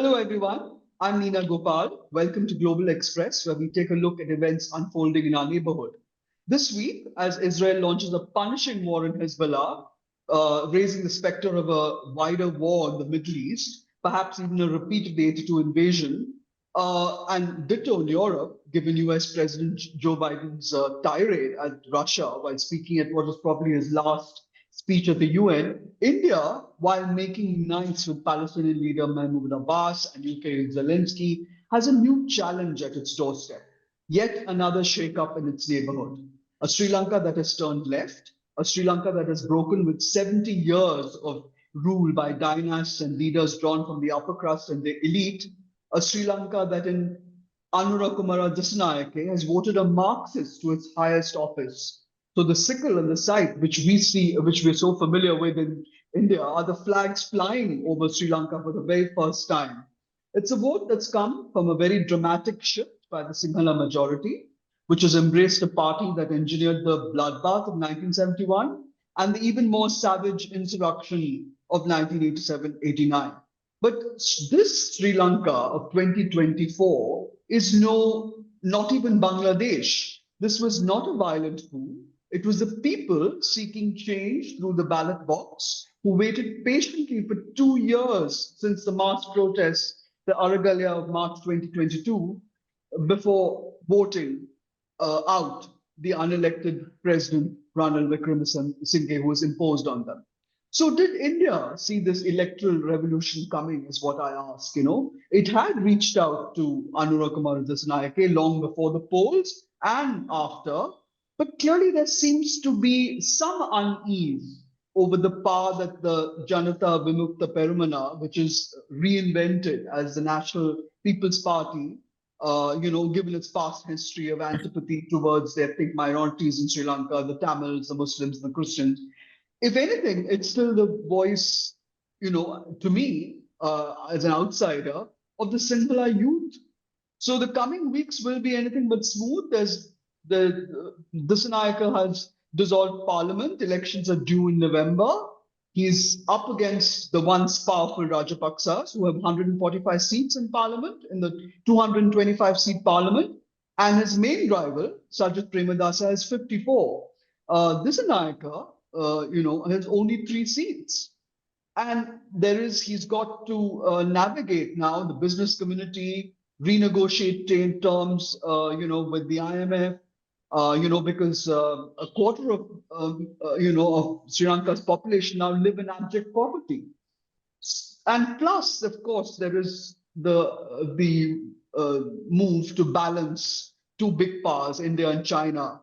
Hello, everyone. I'm Neena Gopal. Welcome to Global Express, where we take a look at events unfolding in our neighborhood. This week, as Israel launches a punishing war in Hezbollah, raising the specter of a wider war in the Middle East, perhaps even a repeat of the 82 invasion, and ditto in Europe, given US President Joe Biden's tirade at Russia while speaking at what was probably his last speech at the UN, India, while making nice with Palestinian leader Mahmoud Abbas and UK Zelensky, has a new challenge at its doorstep. Yet another shake-up in its neighborhood. A Sri Lanka that has turned left, a Sri Lanka that has broken with 70 years of rule by dynasts and leaders drawn from the upper crust and the elite, a Sri Lanka that in Anura Kumara Dissanayake has voted a Marxist to its highest office. So the sickle and the scythe, which we see, which we're so familiar with in India, are the flags flying over Sri Lanka for the very first time. It's a vote that's come from a very dramatic shift by the Sinhala majority, which has embraced a party that engineered the bloodbath of 1971 and the even more savage insurrection of 1987-89. But this Sri Lanka of 2024 is not even Bangladesh. This was not a violent coup. It was the people seeking change through the ballot box who waited patiently for 2 years since the mass protests, the Aragalya of March 2022, before voting out the unelected president, Ranil Wickremesinghe, who was imposed on them. So did India see this electoral revolution coming is what I ask, It had reached out to Anura Kumara Dissanayake long before the polls and after, but clearly there seems to be some unease over the power that the Janata Vimukta Peramana, which is reinvented as the National People's Party, given its past history of antipathy towards the ethnic minorities in Sri Lanka, the Tamils, the Muslims, the Christians. If anything, it's still the voice, to me, as an outsider, of the Sinhala youth. So the coming weeks will be anything but smooth. Dissanayake has dissolved parliament. Elections are due in November. He's up against the once powerful Rajapaksas, who have 145 seats in parliament, in the 225-seat parliament. And his main rival, Sajid Premadasa, has 54. Dissanayake, has only 3 seats. And he's got to navigate now the business community, renegotiate terms, with the IMF, because a quarter of Sri Lanka's population now live in abject poverty. And plus, of course, there is the move to balance two big powers, India and China,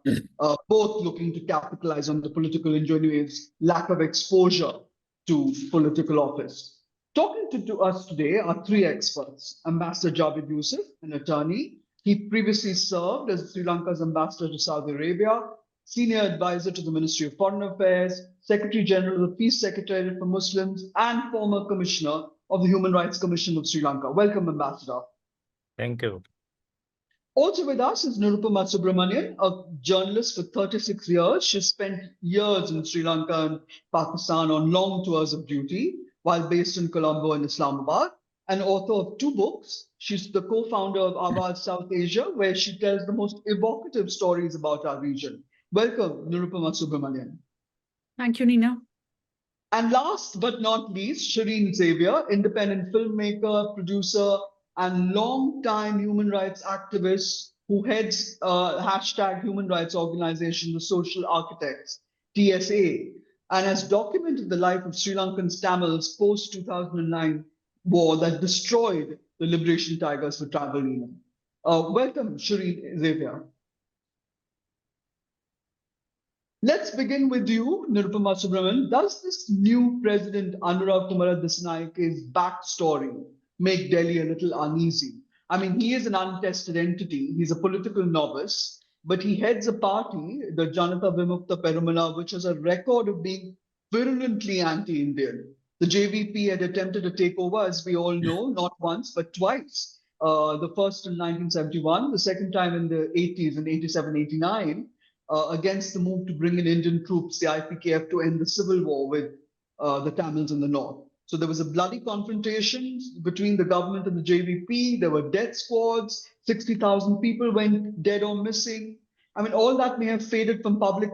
both looking to capitalize on the political ingenuity's lack of exposure to political office. Talking to us today are 3 experts: Ambassador Javid Yusuf, an attorney. He previously served as Sri Lanka's ambassador to Saudi Arabia, senior advisor to the Ministry of Foreign Affairs, Secretary General of the Peace Secretariat for Muslims, and former commissioner of the Human Rights Commission of Sri Lanka. Welcome, Ambassador. Thank you. Also with us is Nirupama Subramanian, a journalist for 36 years. She spent years in Sri Lanka and Pakistan on long tours of duty while based in Colombo and Islamabad, and author of 2 books. She's the co-founder of Awaaz South Asia, where she tells the most evocative stories about our region. Welcome, Nirupama Subramanian. Thank you, Neena. And last but not least, Sherine Xavier, independent filmmaker, producer, and long-time human rights activist who heads hashtag human rights organization, the Social Architects, TSA, and has documented the life of Sri Lankan Tamils post-2009 war that destroyed the liberation tigers for tribal union. Welcome, Sherine Xavier. Let's begin with you, Nirupama Subramanian. Does this new president, Anura Kumara Dissanayak's backstory make Delhi a little uneasy? I mean, he is an untested entity. He's a political novice, but he heads a party, the Janata Vimukta Peramana, which has a record of being virulently anti-Indian. The JVP had attempted a takeover, as we all know, not once, but twice. The first in 1971, the second time in the 80s, in 87, 89. Against the move to bring in Indian troops, the IPKF, to end the civil war with the Tamils in the north. So there was a bloody confrontation between the government and the JVP. There were death squads. 60,000 people went dead or missing. I mean, all that may have faded from public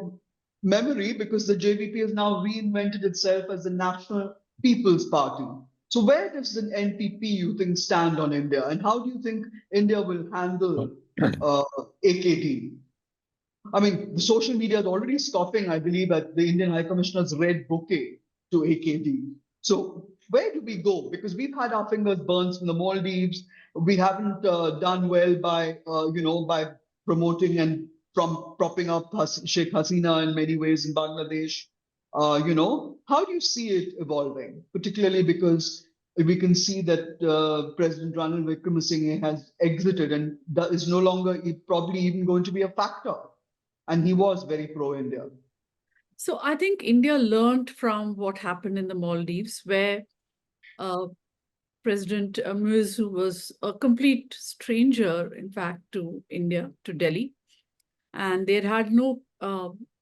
memory because the JVP has now reinvented itself as the National People's Party. So where does the NPP, you think, stand on India? And how do you think India will handle AKD? I mean, the social media is already scoffing, I believe, at the Indian High Commissioner's red bouquet to AKD. So where do we go? Because we've had our fingers burned from the Maldives. We haven't done well by, by promoting and from propping up Sheikh Hasina in many ways in Bangladesh. How do you see it evolving? Particularly because we can see that President Ranil Wickremesinghe has exited and is no longer probably even going to be a factor. And he was very pro-India. So I think India learned from what happened in the Maldives, where President Muizzu was a complete stranger, in fact, to India, to Delhi. And they had no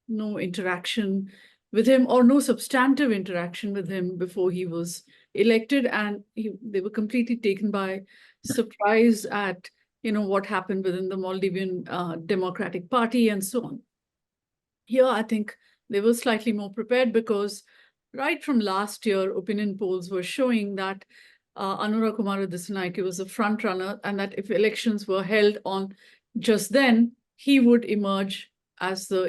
interaction with him, or no substantive interaction with him before he was elected. And they were completely taken by surprise at what happened within the Maldivian Democratic Party and so on. Here, I think they were slightly more prepared because right from last year, opinion polls were showing that Anura Kumara Dissanayake was a front runner, and that if elections were held on just then, he would emerge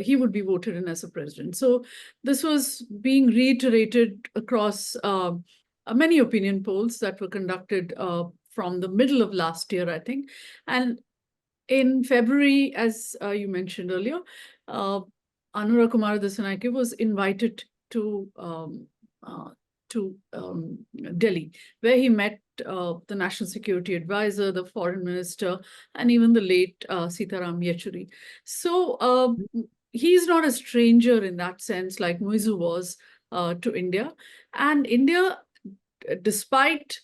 he would be voted in as a president. So this was being reiterated across many opinion polls that were conducted from the middle of last year, I think. And in February, as you mentioned earlier, Anura Kumara Dissanayake was invited to Delhi, where he met the National Security Advisor, the Foreign Minister, and even the late Sitaram Yechuri. So he's not a stranger in that sense, like Muizzu was to India. And India, despite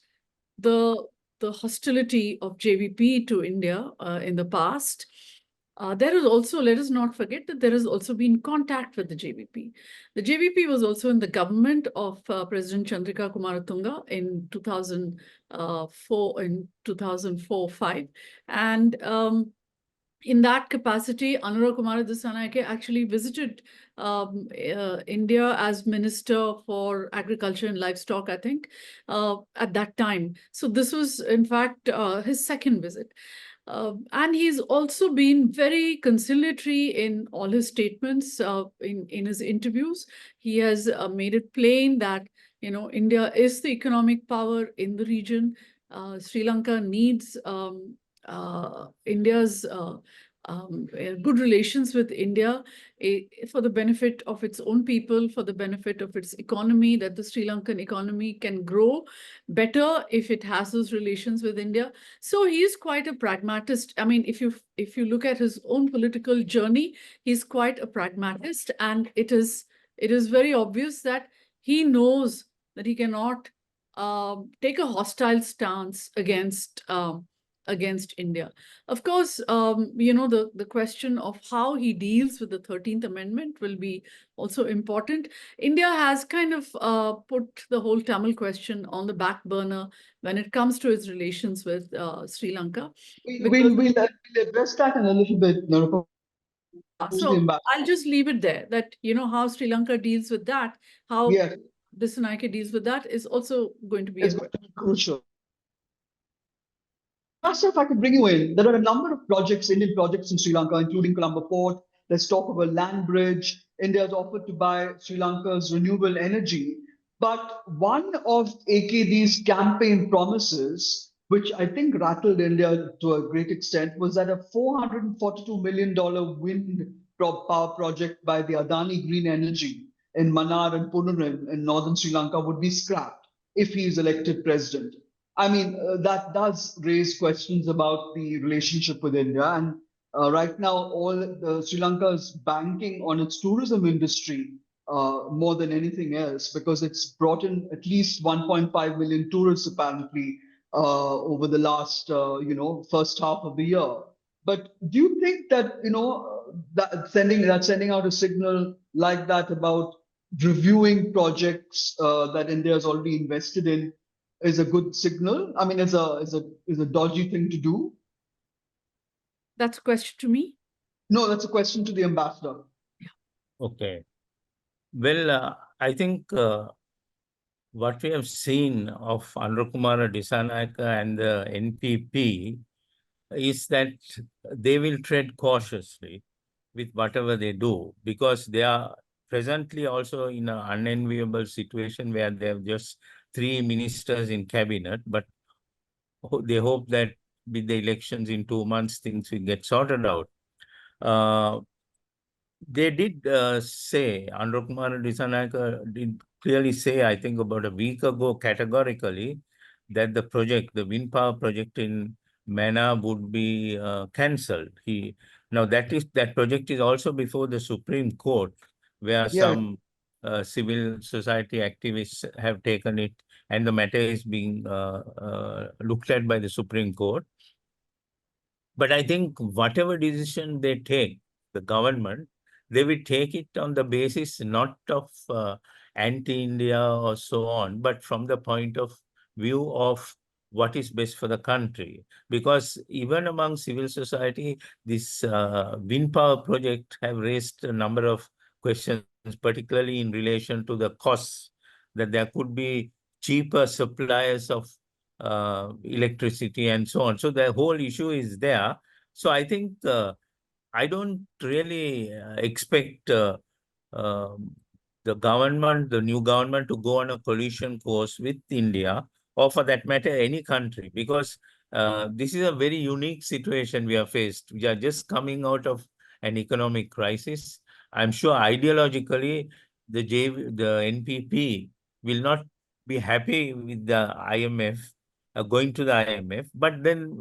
the hostility of JVP to India in the past, there is also, let us not forget that there has also been contact with the JVP. The JVP was also in the government of President Chandrika Kumaratunga in 2004-5. And in that capacity, Anura Kumara Dissanayake actually visited India as Minister for Agriculture and Livestock, I think, at that time. So this was, in fact, his second visit. And he's also been very conciliatory in all his statements, in his interviews. He has made it plain that, India is the economic power in the region. Sri Lanka needs India's good relations with India for the benefit of its own people, for the benefit of its economy, that the Sri Lankan economy can grow better if it has those relations with India. So he is quite a pragmatist. I mean, if you look at his own political journey, he's quite a pragmatist, and it is very obvious that he knows that he cannot take a hostile stance against India. Of course, the question of how he deals with the 13th Amendment will be also important. India has kind of put the whole Tamil question on the back burner when it comes to its relations with Sri Lanka. We'll address that in a little bit, Nirupama. So I'll just leave it there, that, how Sri Lanka deals with that, how Dissanayake deals with that is also going to be crucial. Master, if I could bring you in, there are a number of projects, Indian projects in Sri Lanka, including Colombo Port. Let's talk about land bridge. India has offered to buy Sri Lanka's renewable energy. But one of AKD's campaign promises, which I think rattled India to a great extent, was that a $442 million wind power project by the Adani Green Energy in Mannar and Punurin in northern Sri Lanka would be scrapped if he is elected president. I mean, that does raise questions about the relationship with India. And right now, Sri Lanka is banking on its tourism industry more than anything else, because it's brought in at least 1.5 million tourists apparently over the last, first half of the year. But do you think that, that sending out a signal like that about reviewing projects that India has already invested in is a good signal? I mean, is a dodgy thing to do? That's a question to me. No, that's a question to the ambassador. Okay. Well, I think what we have seen of Anura Kumara Dissanayake and the NPP is that they will tread cautiously with whatever they do, because they are presently also in an unenviable situation where they have just 3 ministers in cabinet, but they hope that with the elections in 2 months, things will get sorted out. They did say, Anura Kumara Dissanayake did clearly say, I think about a week ago, categorically, that the project, the wind power project in Mana, would be cancelled. Now that project is also before the Supreme Court, where Yeah, some civil society activists have taken it, and the matter is being looked at by the Supreme Court. But I think whatever decision they take, the government, they will take it on the basis not of anti-India or so on, but from the point of view of what is best for the country. Because even among civil society, this wind power project have raised a number of questions, particularly in relation to the costs, that there could be cheaper suppliers of electricity and so on. So the whole issue is there. So I think I don't really expect um, the government, the new government, to go on a collision course with India, or for that matter, any country, because this is a very unique situation we are faced. We are just coming out of an economic crisis. I'm sure ideologically, the NPP will not be happy with the IMF, going to the IMF, but then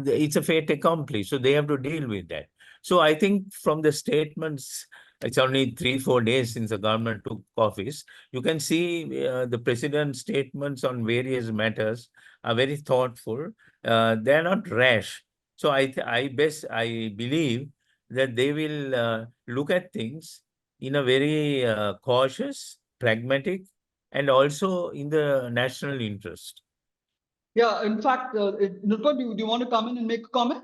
it's a fait accompli, so they have to deal with that. So I think from the statements, it's only 3-4 days since the government took office. You can see the president's statements on various matters are very thoughtful. They are not rash. So I believe that they will look at things in a very cautious, pragmatic, and also in the national interest. yeah. In fact, Nirupama, do you want to come in and make a comment?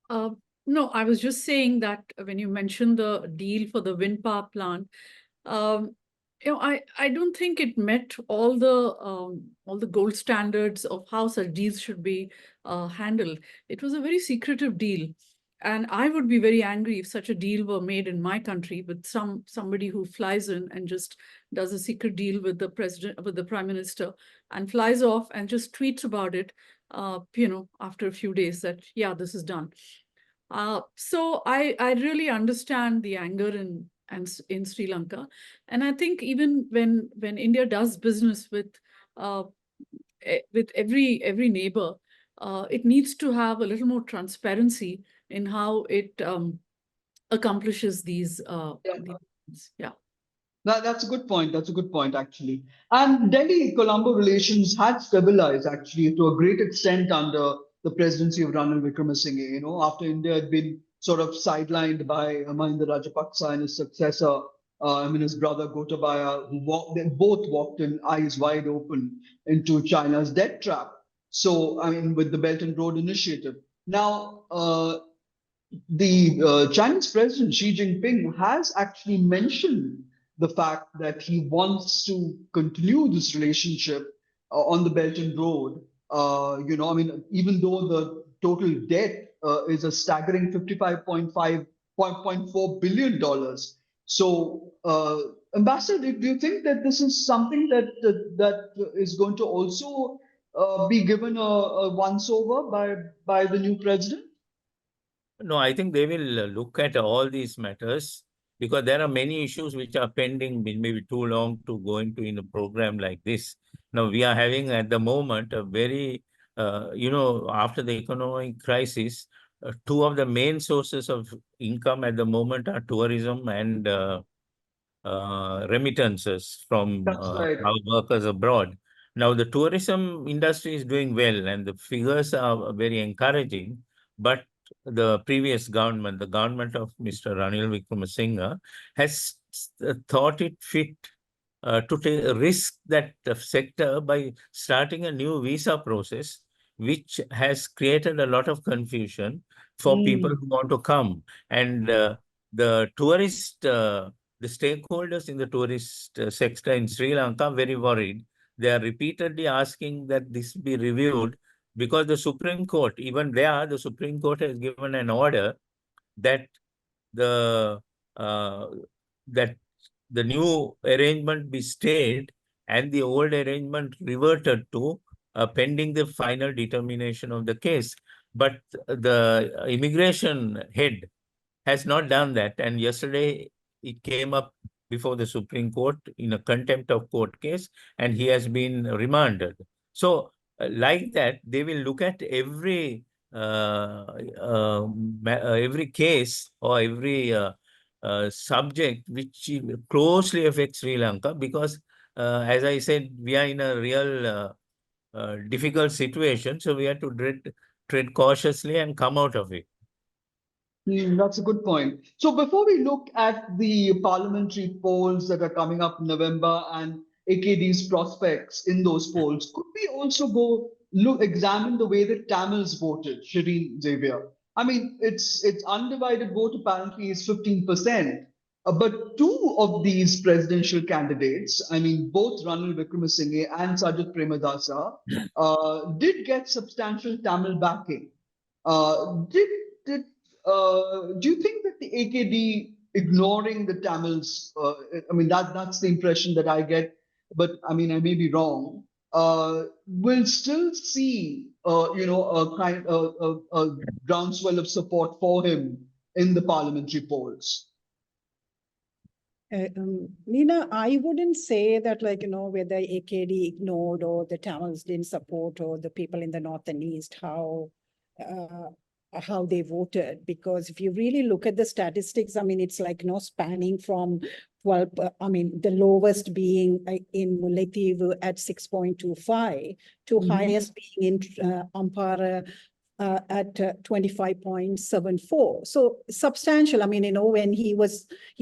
Uh, no, I was just saying that when you mentioned the deal for the wind power plant, um, I don't think it met all the gold standards of how such deals should be handled. It was a very secretive deal, and I would be very angry if such a deal were made in my country with somebody who flies in and just does a secret deal with the president, with the prime minister, and flies off and just tweets about it. After a few days, that yeah, this is done. So I really understand the anger in Sri Lanka, and I think even when India does business uh, with every neighbor, it needs to have a little more transparency in how it accomplishes these Yeah. things. Yeah. That's a good point. That's a good point, actually. And Delhi-Colombo relations had stabilized, actually, to a great extent under the presidency of Ranil Wickremesinghe. After India had been sort of sidelined by Mahinda Rajapaksa and his successor, his brother Gotabaya, they both walked in eyes wide open into China's debt trap. So, with the Belt and Road Initiative. Now, the Chinese President Xi Jinping has actually mentioned the fact that he wants to continue this relationship on the Belt and Road. Even though the total debt is a staggering 55.4 billion dollars. So, Ambassador, do you think that this is something that is going to also be given a once over by the new president? No, I think they will look at all these matters, because there are many issues which are pending, which may be too long to go into in a program like this. Now, we are having at the moment a very, after the economic crisis, two of the main sources of income at the moment are tourism and remittances from That's right. our workers abroad. Now, the tourism industry is doing well, and the figures are very encouraging. But the previous government, the government of Mr. Ranil Wickremesinghe, has thought it fit to take risk that sector by starting a new visa process, which has created a lot of confusion for people who want to come. And the stakeholders in the tourist sector in Sri Lanka are very worried. They are repeatedly asking that this be reviewed because the Supreme Court, even there, the Supreme Court has given an order that the uh, that the new arrangement be stayed and the old arrangement reverted to pending the final determination of the case. But the immigration head has not done that. And yesterday it came up before the Supreme Court in a contempt of court case, and he has been remanded. So like that, they will look at every case or every subject which closely affects Sri Lanka, because as I said, we are in a real difficult situation. So we have to tread cautiously and come out of it. That's a good point. So before we look at the parliamentary polls that are coming up in November and AKD's prospects in those polls, could we also examine the way that Tamils voted, Sherine Xavier? I mean, its undivided vote apparently is 15%. But two of these presidential candidates, I mean, both Ranil Wickremesinghe and Sajid Premadasa, did get substantial Tamil backing. Did do you think that the AKD ignoring the Tamils? I mean, that's the impression that I get, but I mean, I may be wrong. Will still see, a groundswell of support for him in the parliamentary polls. Nina, I wouldn't say that, whether AKD ignored or the Tamils didn't support or the people in the north and east, how they voted. Because if you really look at the statistics, I mean, it's spanning from 12, the lowest being in Mullaitivu at 6.25 to highest being in Ampara at 25.74. So substantial. I mean, when he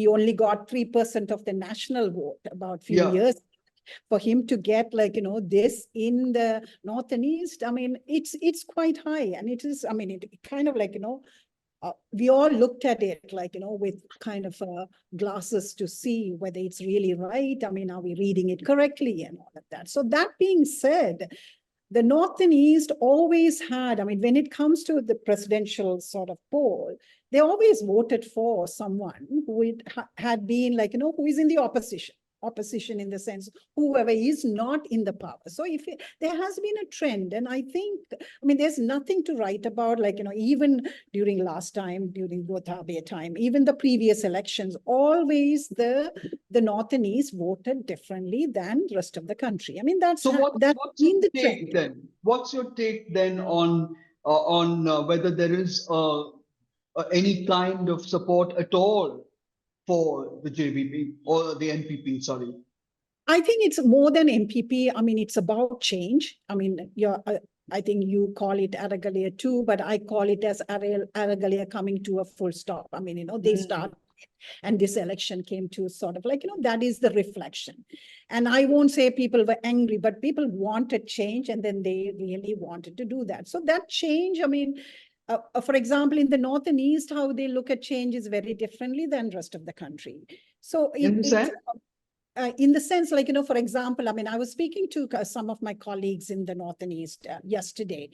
only got 3% of the national vote about few years. For him to get this in the north and east, I mean, it's quite high. And it is, I mean, it kind of we all looked at it with kind of glasses to see whether it's really right. I mean, are we reading it correctly and all of that? So that being said, the North and East always had, I mean, when it comes to the presidential sort of poll, they always voted for someone who had been who is in the opposition in the sense, whoever is not in the power. So there has been a trend, and I think, I mean, there's nothing to write about, even during last time, during Gotabaya time, even the previous elections, always the North and East voted differently than the rest of the country. I mean, that's been the trend. Then what's your take then on whether there is any kind of support at all for the JVP or the NPP, sorry? I think it's more than MPP. I mean, it's about change. I mean, I think you call it Aragalia too, but I call it as Aragalia coming to a full stop. I mean, they start, and this election came to sort of that is the reflection. And I won't say people were angry, but people wanted change, and then they really wanted to do that. So that change, I mean, for example, in the North and East, how they look at change is very differently than the rest of the country. So in the sense, for example, I mean, I was speaking to some of my colleagues in the North and East yesterday.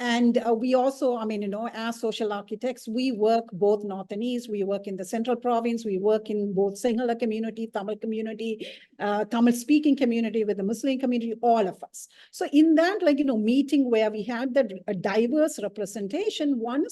And we also, I mean, as social architects, we work both North and East. We work in the Central Province. We work in both Sinhala community, Tamil community, Tamil-speaking community with the Muslim community, all of us. So in that, meeting where we had a diverse representation, one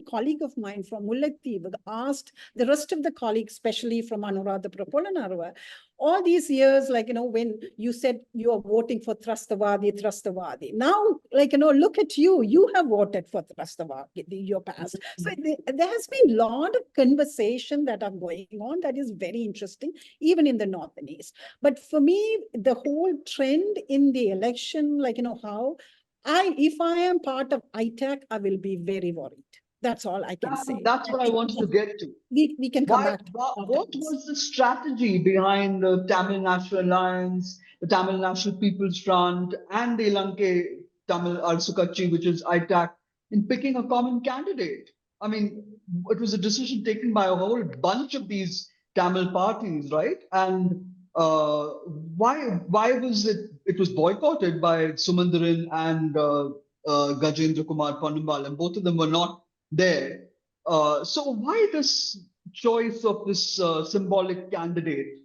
colleague of mine from Mullaitivu asked the rest of the colleagues, especially from Anuradhapura, all these years, when you said you are voting for Trustawadi. Now, look at you have voted for Trustawadi in your past. So there has been a lot of conversation that are going on that is very interesting, even in the North and East. But for me, the whole trend in the election, if I am part of ITAC, I will be very worried. That's all I can say. That's what I wanted to get to. We can come back to What was the strategy behind the Tamil National Alliance, the Tamil National People's Front, and the Lanka Tamil Arsukachi, which is ITAC, in picking a common candidate? I mean, it was a decision taken by a whole bunch of these Tamil parties, right? And why was it? It was boycotted by Sumandaran and Gajendra Kumar Ponnambal, and both of them were not there. So why this choice of this symbolic candidate?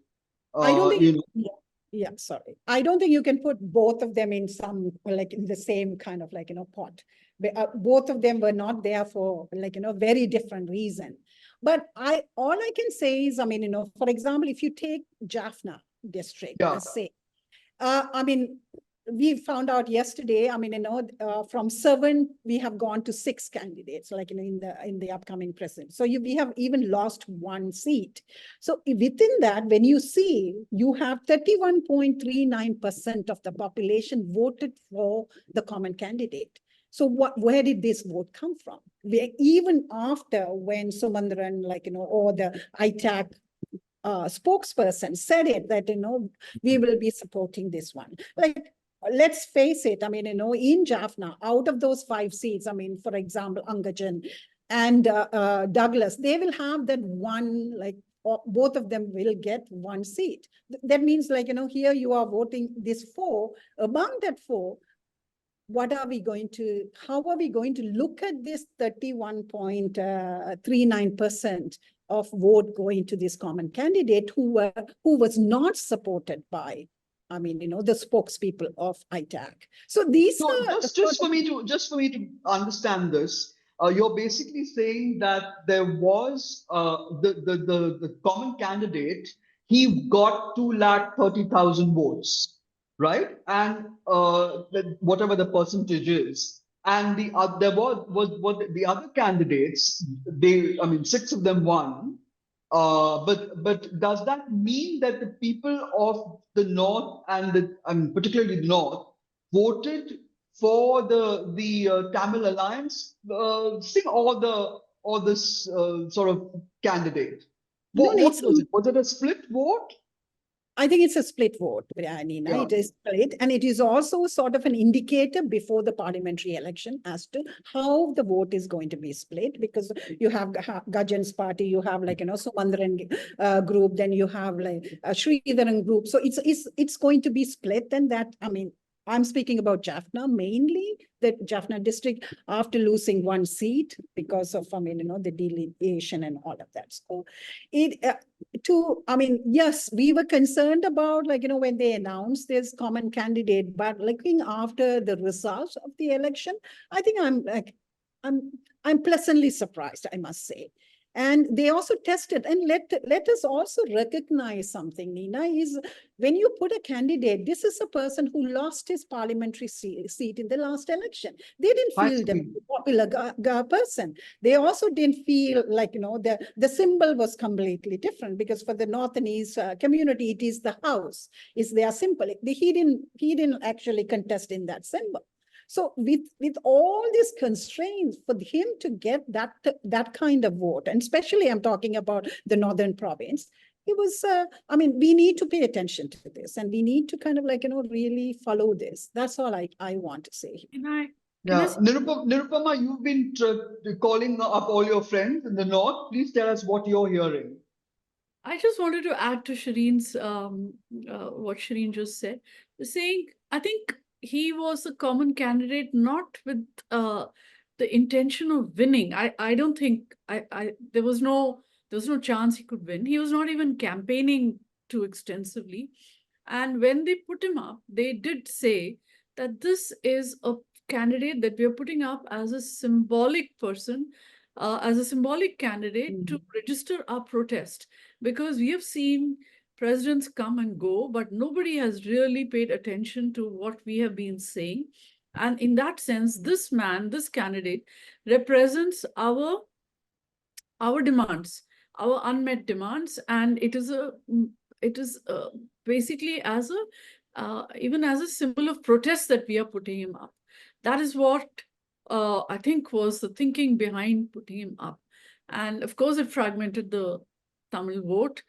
I don't think, You know, sorry. I don't think you can put both of them in some, like in the same kind of pot. Both of them were not there for very different reason. But all I can say is, I mean, for example, if you take Jaffna district, Yeah. let's say, I mean, we found out yesterday, I mean, from 7, we have gone to 6 candidates, like in the upcoming president. So we have even lost 1 seat. So within that, when you see, you have 31.39% of the population voted for the common candidate. So where did this vote come from? Even after when Sumandaran, or the ITAC spokesperson said it, that, we will be supporting this one. Like, let's face it, I mean, in Jaffna, out of those 5 seats, I mean, for example, Angajan and Douglas, they will have that one, both of them will get 1 seat. That means, here you are voting this 4, among that 4, how are we going to look at this 31.39% of vote going to this common candidate who was not supported by, I mean, the spokespeople of ITAC. So these are just for me to understand this, you're basically saying that there was the common candidate, he got 230,000 votes, right? And whatever the percentage is, and there was the other candidates, I mean, 6 of them won. But does that mean that the people of the North and particularly the North voted for the Tamil Alliance or this sort of candidate? What was it? Was it a split vote? I think it's a split vote, Anina. Yeah. It is split, and it is also sort of an indicator before the parliamentary election as to how the vote is going to be split, because you have Gajan's party, you have Sumandaran group, then you have Sridharan group. So it's going to be split, and that, I mean, I'm speaking about Jaffna, mainly the Jaffna district, after losing 1 seat because of, I mean, the delegation and all of that. So I mean, yes, we were concerned about, when they announced this common candidate, but looking after the results of the election, I think I'm pleasantly surprised, I must say. And they also tested, and let us also recognize something, Nina, is when you put a candidate, this is a person who lost his parliamentary seat in the last election. They didn't feel the popular person. They also didn't feel the symbol was completely different, because for the North and East community, it is the house, is their symbol. He didn't actually contest in that symbol. So with all these constraints, for him to get that kind of vote, and especially I'm talking about the Northern province, it was, I mean, we need to pay attention to this, and we need to kind of really follow this. That's all I want to say. Nirupama, you've been calling up all your friends in the North. Please tell us what you're hearing. I just wanted to add to Shirine's, what Sherine just said, saying, I think he was a common candidate, not with the intention of winning. I don't think there was no chance he could win. He was not even campaigning too extensively. And when they put him up, they did say that this is a candidate that we are putting up as a symbolic person, as a symbolic candidate to register our protest, because we have seen presidents come and go, but nobody has really paid attention to what we have been saying. And in that sense, this candidate represents our demands, our unmet demands, and it is basically as even as a symbol of protest that we are putting him up. That is what I think, was the thinking behind putting him up. And of course, it fragmented the Tamil vote,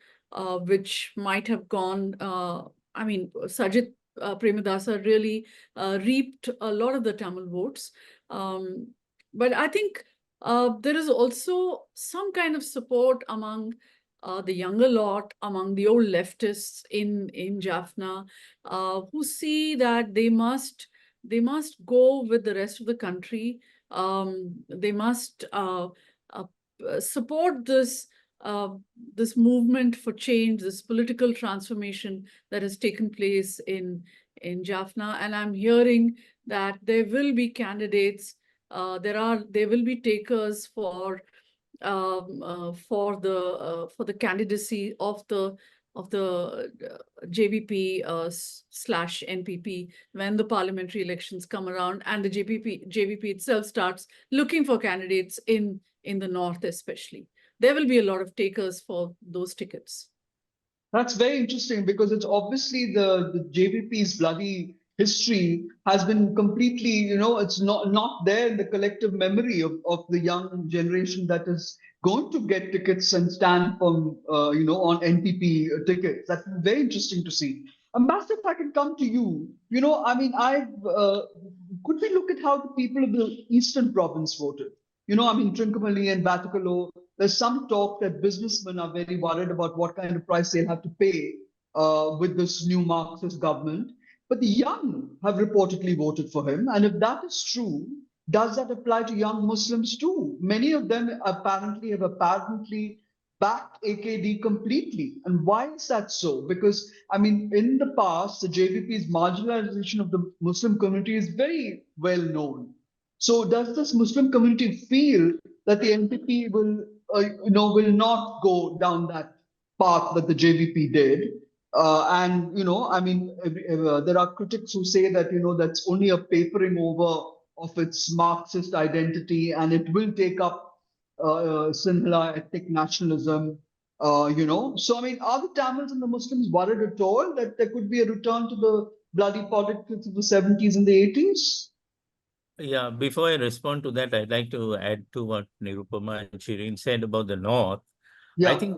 which might have gone, I mean, Sajid Premadasa really reaped a lot of the Tamil votes. But I think there is also some kind of support among the younger lot, among the old leftists in Jaffna, who see that they must go with the rest of the country. They must support this movement for change, this political transformation that has taken place in Jaffna. And I'm hearing that there will be candidates. There will be takers for the candidacy of the JVP slash NPP when the parliamentary elections come around, and the JVP itself starts looking for candidates in the north especially. There will be a lot of takers for those tickets. That's very interesting because it's obviously the JVP's bloody history has been completely, it's not there in the collective memory of the young generation that is going to get tickets and stand from, on NPP tickets. That's very interesting to see. Ambassador, if I can come to you, I mean, could we look at how the people of the Eastern Province voted? I mean, Trincomalee and Batticaloa, there's some talk that businessmen are very worried about what kind of price they'll have to pay with this new Marxist government. But the young have reportedly voted for him. And if that is true, does that apply to young Muslims too? Many of them have apparently backed AKD completely. And why is that so? Because, I mean, in the past, the JVP's marginalization of the Muslim community is very well known. So does this Muslim community feel that the NPP will not go down that path that the JVP did? I mean, there are critics who say that, that's only a papering over of its Marxist identity, and it will take up Sinhala ethnic nationalism, So, I mean, are the Tamils and the Muslims worried at all that there could be a return to the bloody politics of the 70s and the 80s? Yeah, before I respond to that, I'd like to add to what Nirupama and Sherine said about the North. Yeah. I think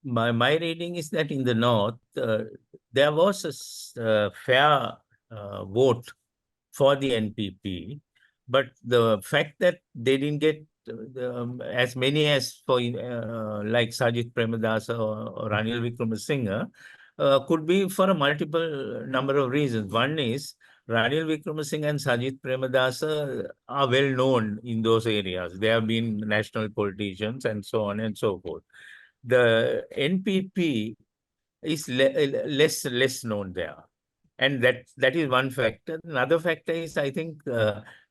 my reading is that in the North, there was a fair vote for the NPP, but the fact that they didn't get as many as for like Sajid Premadasa or Ranil Wickramasinghe could be for a multiple number of reasons. One is Ranil Wickramasinghe and Sajid Premadasa are well known in those areas. They have been national politicians and so on and so forth. The NPP is less known there. And that is one factor. Another factor is, I think,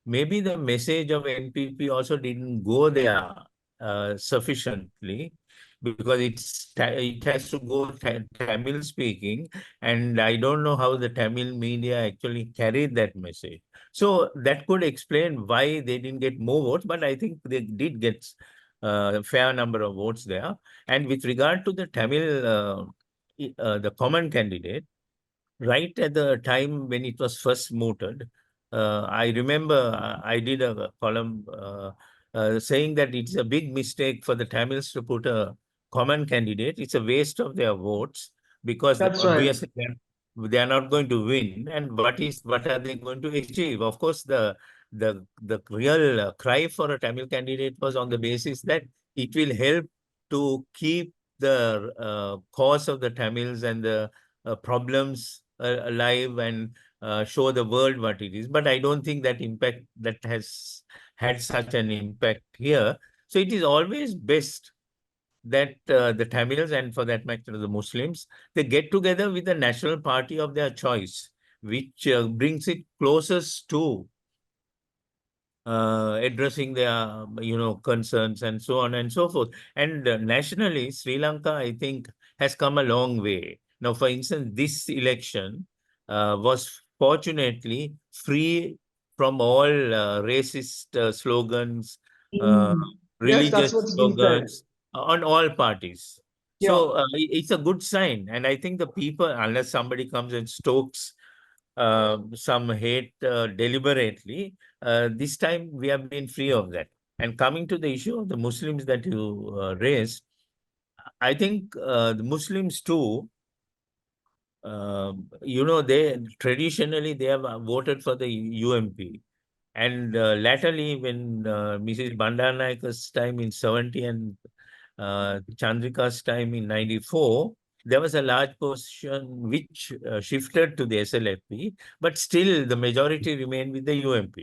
maybe the message of NPP also didn't go there sufficiently, because it has to go Tamil speaking, and I don't know how the Tamil media actually carried that message. So that could explain why they didn't get more votes, but I think they did get a fair number of votes there. And with regard to the Tamil, the common candidate, right at the time when it was first mooted, I remember I did a column saying that it's a big mistake for the Tamils to put a common candidate. It's a waste of their votes, because obviously they are not going to win. And what are they going to achieve? Of course, the real cry for a Tamil candidate was on the basis that it will help to keep the cause of the Tamils and the problems alive and show the world what it is. But I don't think that has had such an impact here. So it is always best that the Tamils, and for that matter the Muslims, they get together with a national party of their choice, which brings it closest to addressing their concerns and so on and so forth. And nationally, Sri Lanka, I think, has come a long way. Now, for instance, this election was fortunately free from all racist slogans, religious slogans on all parties. So it's a good sign. And I think the people, unless somebody comes and stokes some hate deliberately. This time we have been free of that. And coming to the issue of the Muslims that you raised, I think the Muslims too, they traditionally they have voted for the UMP. And latterly, when Mrs. Bandaranaike's time in 70 and Chandrika's time in 94, there was a large portion which shifted to the SLFP, but still the majority remained with the UMP.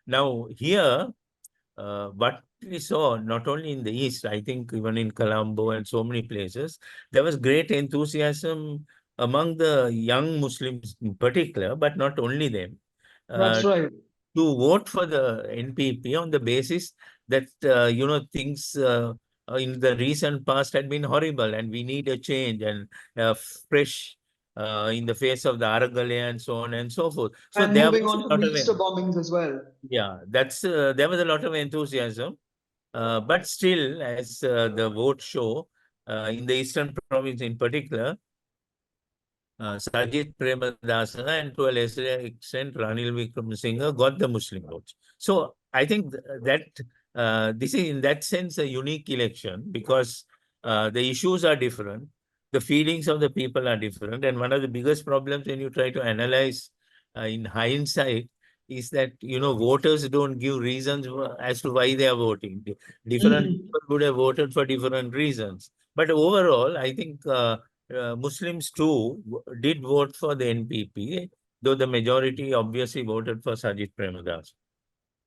Now, here, what we saw, not only in the East, I think even in Colombo and so many places, there was great enthusiasm among the young Muslims in particular, but not only them. That's right. To vote for the NPP on the basis that, things in the recent past had been horrible and we need a change and fresh in the face of the Aragalaya and so on and so forth. So And there moving was on a to lot the of, Easter bombings as well. yeah, there was a lot of enthusiasm. But still, as the votes show, in the Eastern province in particular, Sajid Premadasa and to a lesser extent Ranil Wickremesinghe got the Muslim votes. So I think that this is in that sense a unique election because the issues are different, the feelings of the people are different, and one of the biggest problems when you try to analyze in hindsight is that voters don't give reasons as to why they are voting. Different people would have voted for different reasons, but overall, I think. Muslims too did vote for the NPP, though the majority obviously voted for Sajid Premadasa.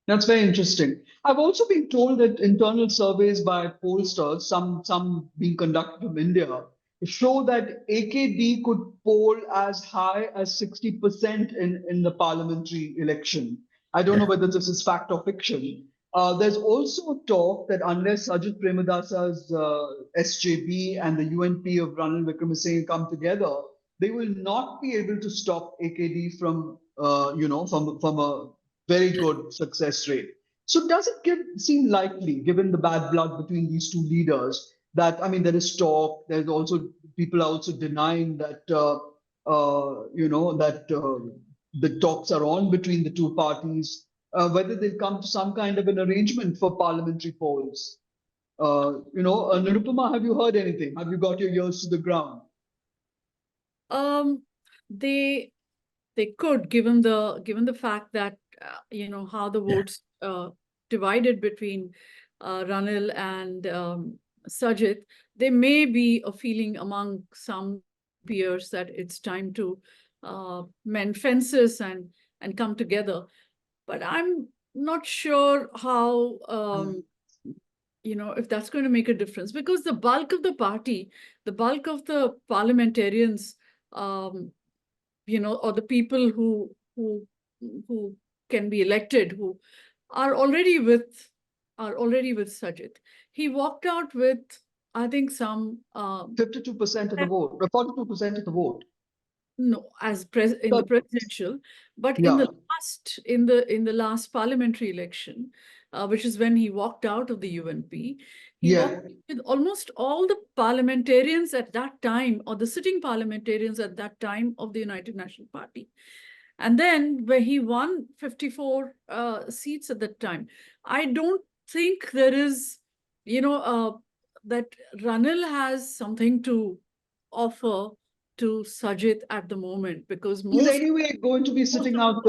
That's very interesting. I've also been told that internal surveys by pollsters, some being conducted from India, show that AKD could poll as high as 60% in the parliamentary election. I don't know whether this is fact or fiction. There's also talk that unless Sajid Premadasa's SJB and the UNP of Ranil Wickremesinghe come together, they will not be able to stop AKD from a very good success rate. So does it seem likely, given the bad blood between these two leaders, that there is talk. There's also people are also denying that the talks are on between the two parties. Whether they'll come to some kind of an arrangement for parliamentary polls. Nirupama, have you heard anything? Have you got your ears to the ground? They could, given the fact that how the votes divided between Ranil and Sajid, there may be a feeling among some peers that it's time to mend fences and come together. But I'm not sure how if that's going to make a difference, because the bulk of the party, the bulk of the parliamentarians, or the people who can be elected, who are already with Sajid. He walked out with, I think, some 52% of the vote, 42% of the vote. No, in the presidential, but Yeah. in the last parliamentary election, which is when he walked out of the UNP, he walked with almost all the parliamentarians at that time, or the sitting parliamentarians at that time of the United National Party. And then where he won 54 seats at that time. I don't think there is, that Ranil has something to offer to Sajid at the moment, because he's anyway going to be sitting out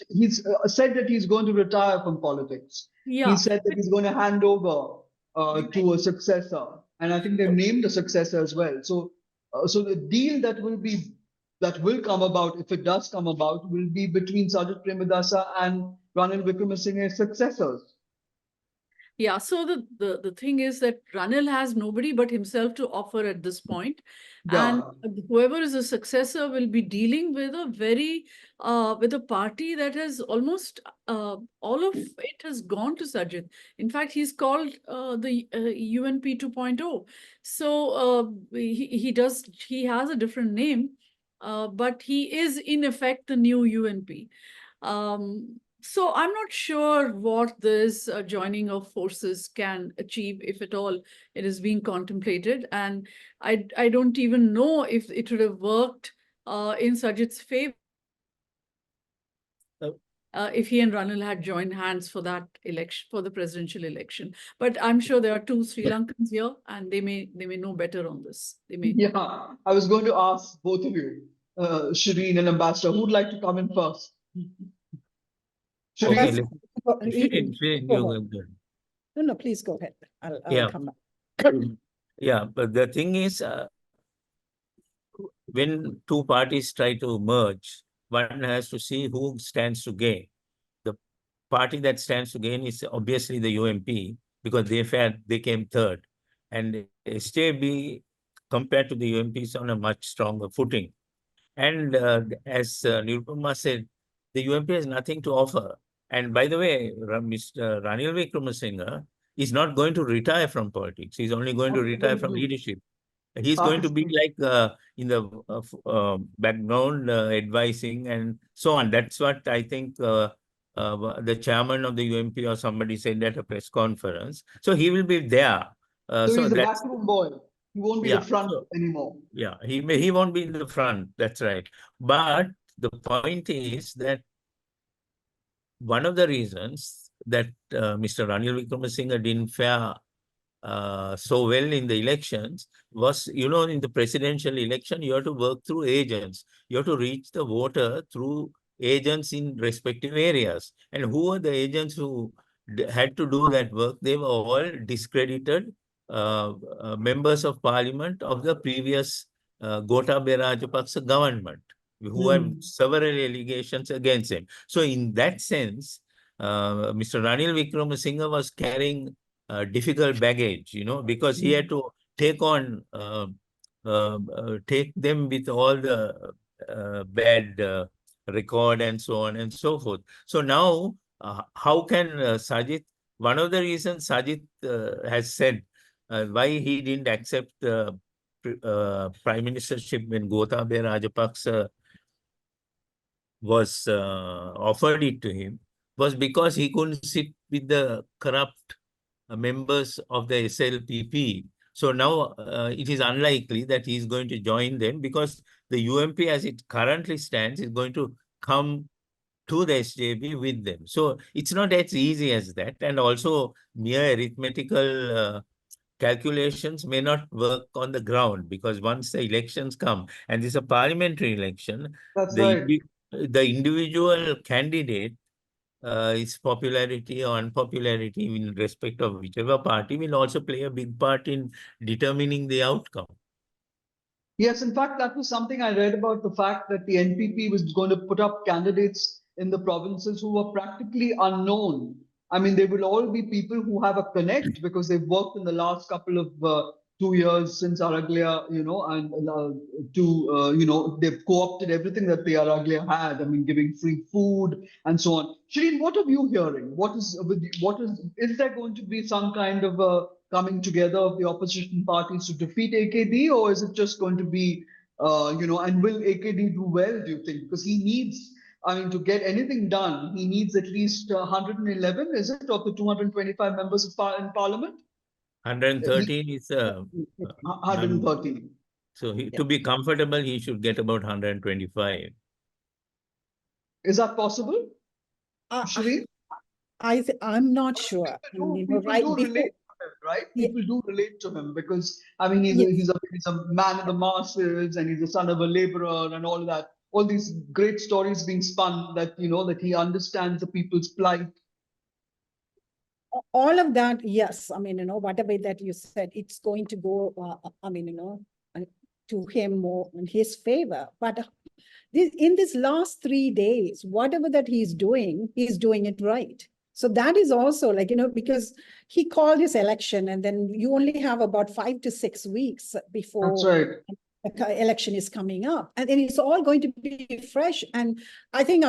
he's said that he's going to retire from politics. He said that he's going to hand over to a successor, and I think they've named a successor as well. So the deal that will come about, if it does come about, will be between Sajid Premadasa and Ranil Wickremesinghe's successors. Yeah, so the thing is that Ranil has nobody but himself to offer at this point. And whoever is a successor will be dealing with with a party that has almost all of it has gone to Sajid. In fact, he's called the UNP 2.0. So he has a different name, but he is in effect the new UNP. So I'm not sure what this joining of forces can achieve, if at all it is being contemplated. And I don't even know if it would have worked in Sajid's favor. if he and Ranil had joined hands for that election, for the presidential election. But I'm sure there are two Sri Lankans here, and they may know better on this. They may. Yeah, I was going to ask both of you, Sherine and Ambassador, who'd like to come in first? Okay, Sherine? Sherine, you go ahead. No, please go ahead. I'll Yeah. come back. Yeah, but the thing is, when two parties try to merge, one has to see who stands to gain. The party that stands to gain is obviously the UMP, because they came third. And SJB, compared to the UMP, is on a much stronger footing. And as Nirupama said, the UMP has nothing to offer. And by the way, Mr. Ranil Wickremesinghe is not going to retire from politics. He's only going to retire from leadership. He's going to be like in the background advising and so on. That's what I think the chairman of the UMP or somebody said at a press conference. So he will be there. So he's a backroom boy. He won't be the front anymore. Yeah, he won't be in the front. That's right. But the point is that one of the reasons that Mr. Ranil Wickremesinghe didn't fare so well in the elections was, in the presidential election, you have to work through agents. You have to reach the voter through agents in respective areas. And who are the agents who had to do that work? They were all discredited members of parliament of the previous Gotabaya Rajapaksa government, who had several allegations against him. So in that sense, Mr. Ranil Wickremesinghe was carrying difficult baggage, because he had to take on, take them with all the bad record and so on and so forth. So now, how can Sajid, one of the reasons Sajid has said why he didn't accept prime ministership when Gotabaya Rajapaksa was offered it to him, was because he couldn't sit with the corrupt members of the SLPP. So now it is unlikely that he is going to join them, because the UMP as it currently stands is going to come to the SJB with them. So it's not as easy as that. And also mere arithmetical calculations may not work on the ground, because once the elections come, and this is a parliamentary election, the individual candidate, its popularity or unpopularity in respect of whichever party will also play a big part in determining the outcome. Yes, in fact, that was something I read about, the fact that the NPP was going to put up candidates in the provinces who were practically unknown. I mean, they will all be people who have a connect because they've worked in the last couple of 2 years since Araglia, and they've co-opted everything that the Araglia had. I mean, giving free food and so on. Sherine, what are you hearing? Is there going to be some kind of a coming together of the opposition parties to defeat AKD, or is it just going to be, and will AKD do well, do you think? Because he needs, to get anything done, he needs at least 111, is it, of the 225 members in parliament? 113 is 113. So to be comfortable, he should get about 125. Is that possible, Sherine? I'm not sure. People do relate to him, right? People do relate to him because he's a man of the masses, and he's the son of a laborer and all that. All these great stories being spun that that he understands the people's plight. All of that, yes. Whatever that you said, it's going to go. To him more in his favor. But in this last 3 days, whatever that he's doing it right. So that is also because he called his election, and then you only have about 5 to 6 weeks before. That's right. The election is coming up, and then it's all going to be fresh. And I think,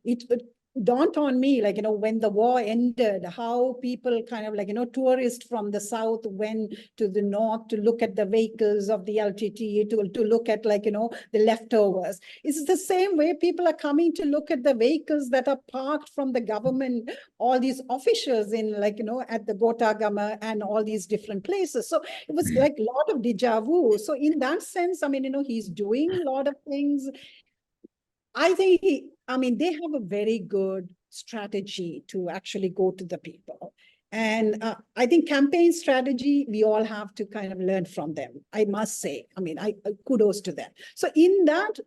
it dawned on me, when the war ended, how people kind of tourists from the south went to the north to look at the vehicles of the LTT, to look at the leftovers. It's the same way people are coming to look at the vehicles that are parked from the government, all these officials in at the Gotagama and all these different places. So it was like a lot of deja vu. So in that sense, he's doing a lot of things. I think they have a very good, strategy to actually go to the people. And I think campaign strategy, we all have to kind of learn from them, I must say. I mean, kudos to them. So in that,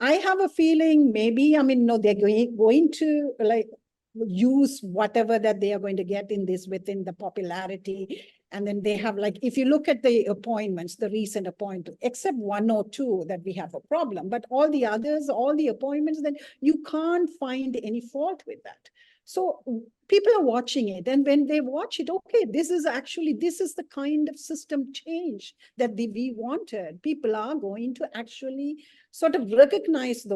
I have a feeling maybe, I mean, no, they're going to like use whatever that they are going to get in this within the popularity. And then they have like, if you look at the appointments, the recent appointments, except one or two that we have a problem, but all the others, all the appointments, then you can't find any fault with that. So people are watching it, and when they watch it, okay, this is the kind of system change that we wanted. People are going to actually sort of recognize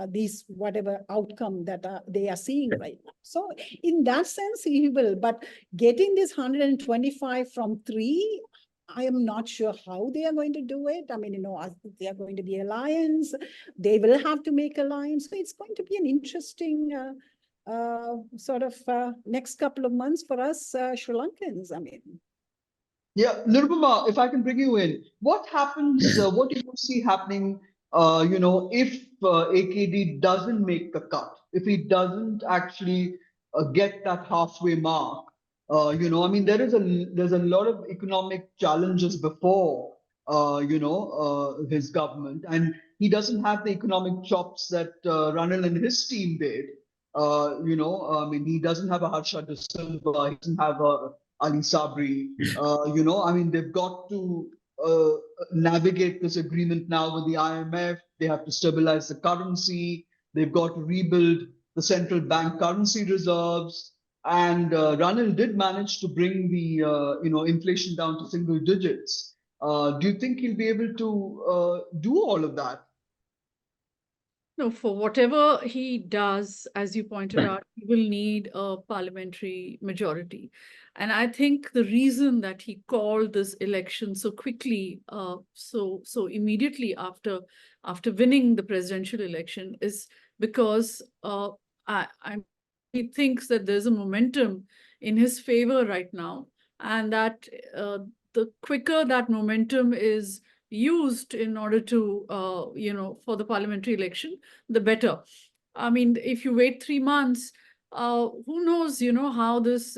these whatever outcome that they are seeing right now. So in that sense, he will. But getting this 125 from 3, I am not sure how they are going to do it. I mean, they are going to be alliance. They will have to make alliance. So it's going to be an interesting sort of next couple of months for us Sri Lankans, I mean. Yeah, Nirupama, if I can bring you in, what happens, what do you see happening, if AKD doesn't make the cut, if he doesn't actually get that halfway mark? I mean, there's a lot of economic challenges before, his government, and he doesn't have the economic chops that Ranil and his team did. I mean, he doesn't have a Harsha De Silva, he doesn't have a Ali Sabri. I mean, they've got to navigate this agreement now with the IMF. They have to stabilize the currency. They've got to rebuild the central bank currency reserves. And Ranil did manage to bring the inflation down to single digits. Do you think he'll be able to do all of that? No, for whatever he does, as you pointed out, he will need a parliamentary majority. And I think the reason that he called this election so quickly, so immediately after winning the presidential election, is because he thinks that there's a momentum in his favor right now, and that the quicker that momentum is used in order to, for the parliamentary election, the better. I mean, if you wait 3 months, who knows, how this,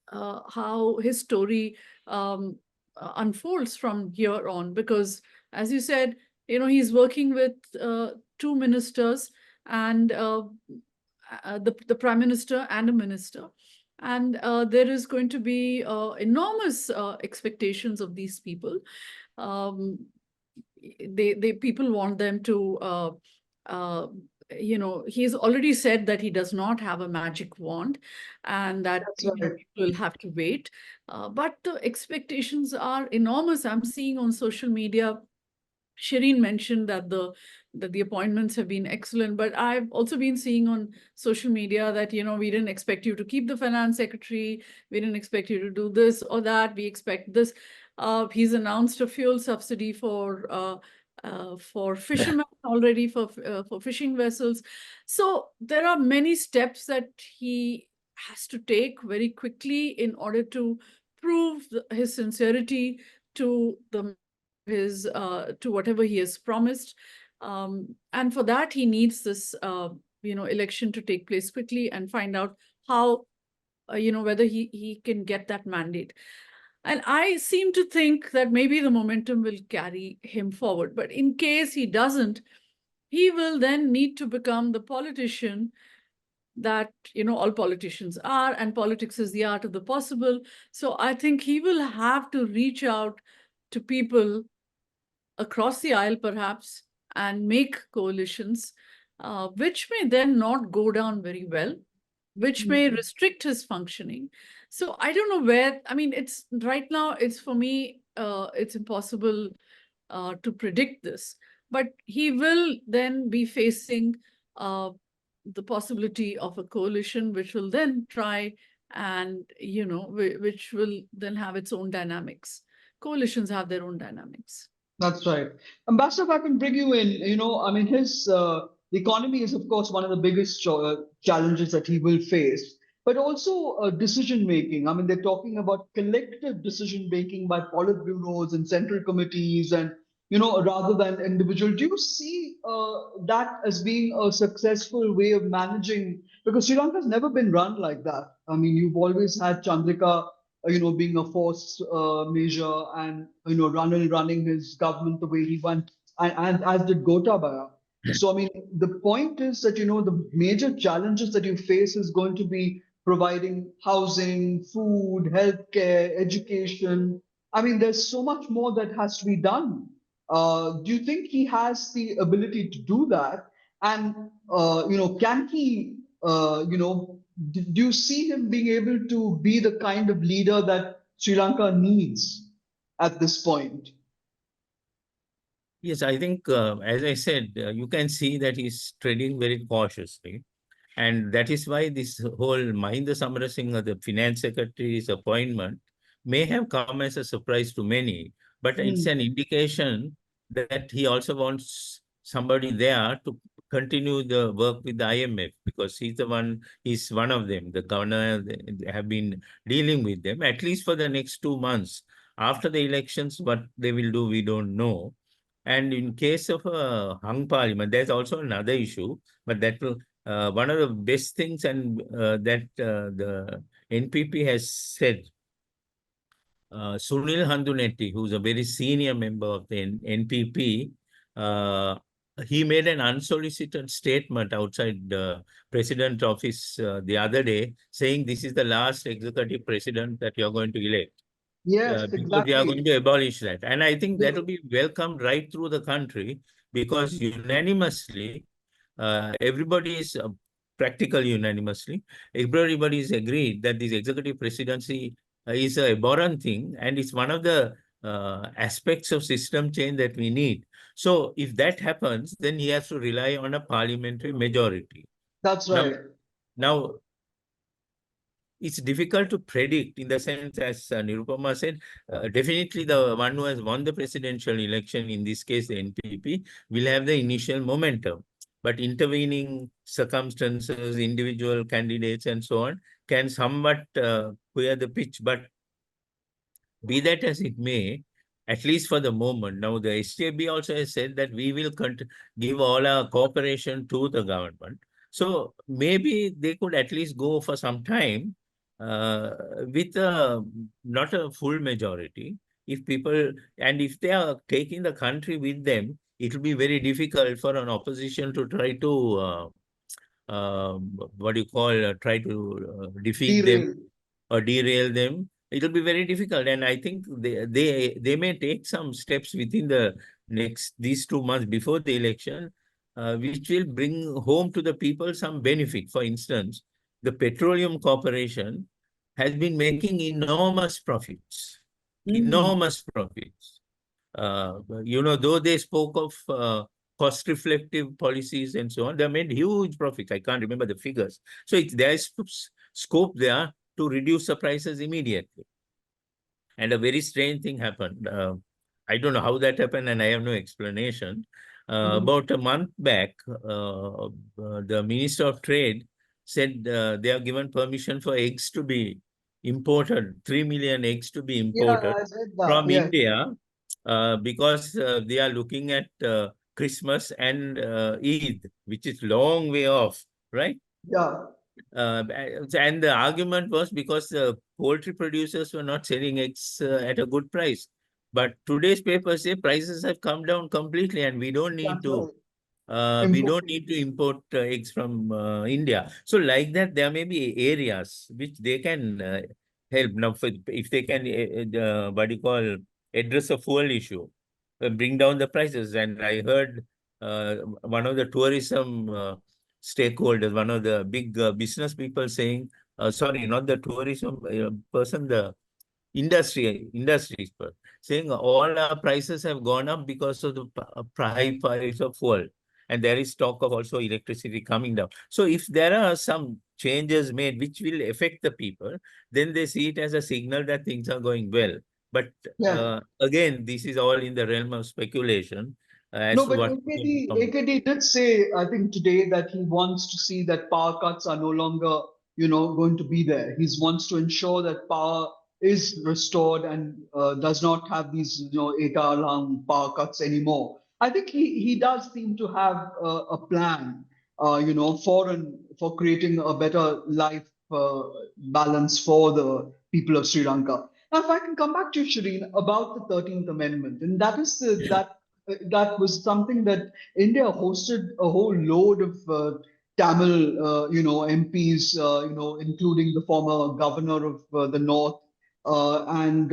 how his story unfolds from here on, because as you said, he's working with 2 ministers and the prime minister and a minister. And there is going to be enormous expectations of these people. People want them to, he's already said that he does not have a magic wand, and that people will have to wait. But the expectations are enormous. I'm seeing on social media, Sherine mentioned that the appointments have been excellent, but I've also been seeing on social media that, we didn't expect you to keep the finance secretary. We didn't expect you to do this or that. We expect this. He's announced a fuel subsidy for fishermen already, for fishing vessels. So there are many steps that he has to take very quickly in order to prove his sincerity to to whatever he has promised. And for that, he needs this, election to take place quickly and find out how, whether he can get that mandate. And I seem to think that maybe the momentum will carry him forward. But in case he doesn't, he will then need to become the politician that, all politicians are, and politics is the art of the possible. So I think he will have to reach out to people across the aisle, perhaps, and make coalitions, which may then not go down very well, which may restrict his functioning. So I don't know where, I mean, it's right now, it's for me, it's impossible to predict this, but he will then be facing the possibility of a coalition, which will then try and, which will then have its own dynamics. Coalitions have their own dynamics. That's right. Ambassador, if I can bring you in, I mean, the economy is, of course, one of the biggest challenges that he will face, but also decision making. I mean, they're talking about collective decision making by politburos and central committees and, rather than individual. Do you see that as being a successful way of managing? Because Sri Lanka has never been run like that. I mean, you've always had Chandrika, being a force measure, and Ranil running his government the way he went, and as did Gotabaya. So I mean, the point is that the major challenges that you face is going to be providing housing, food, healthcare, education. I mean, there's so much more that has to be done. Do you think he has the ability to do that? And can he? Do you see him being able to be the kind of leader that Sri Lanka needs at this point? Yes, I think, as I said, you can see that he's treading very cautiously. And that is why this whole Mahinda Samarasinghe, the finance secretary's appointment, may have come as a surprise to many. But it's an indication that he also wants somebody there to continue the work with the IMF, because he's one of them. The governor have been dealing with them, at least for the next 2 months. After the elections, what they will do, we don't know. And in case of a hung parliament, there's also another issue, but that will one of the best things that the NPP has said, Sunil Handunetti, who's a very senior member of the NPP, he made an unsolicited statement outside the president office the other day, saying this is the last executive president that you're going to elect. Yes, Because they are going exactly. to abolish that. And I think that The- will be welcomed right through the country, because unanimously, everybody is practically unanimously, everybody is agreed that this executive presidency is a abhorrent thing, and it's one of the aspects of system change that we need. So if that happens, then he has to rely on a parliamentary majority. that's Now, right. now it's difficult to predict, in the sense, as Nirupama said, definitely the one who has won the presidential election, in this case the NPP, will have the initial momentum. But intervening circumstances, individual candidates and so on, can somewhat clear the pitch. But be that as it may, at least for the moment, now the SJB also has said that we will give all our cooperation to the government. So maybe they could at least go for some time with not a full majority. If people, and if they are taking the country with them, it will be very difficult for an opposition to try to, what do you call, try to defeat them Derail. or derail them. It will be very difficult. And I think they may take some steps within these 2 months before the election, which will bring home to the people some benefit. For instance, the Petroleum Corporation has been making enormous profits, Mm. enormous profits. Though they spoke of cost-reflective policies and so on, they made huge profits. I can't remember the figures. So there's scope there to reduce the prices immediately. And a very strange thing happened. I don't know how that happened, and I have no explanation. About a month back, the Minister of Trade said they are given permission for eggs to be imported, 3 million eggs to be Yeah, imported I read that. from Yes. India, because they are looking at Christmas and Eid, which is long way off, right? Yeah. And the argument was because the poultry producers were not selling eggs at a good price. But today's papers say prices have come down completely, and we don't need That's to right. Import. import eggs from India. So like that, there may be areas which they can help. Now, if they can, what do you call, address a fuel issue, bring down the prices. And I heard one of the tourism stakeholders, one of the big business people saying, sorry, not the tourism person, the industries, saying all our prices have gone up because of the high price of fuel. And there is talk of also electricity coming down. So if there are some changes made which will affect the people, then they see it as a signal that things are going well. But Yeah. again, this is all in the realm of speculation as No, to but what. AKD did say, I think today, that he wants to see that power cuts are no longer, going to be there. He wants to ensure that power is restored and does not have these 8-hour-long power cuts anymore. I think he does seem to have a plan, for creating a better life balance for the people of Sri Lanka. Now, if I can come back to Shireen about the 13th Amendment, and that was something that India hosted a whole load of Tamil, MPs, including the former governor of the North, and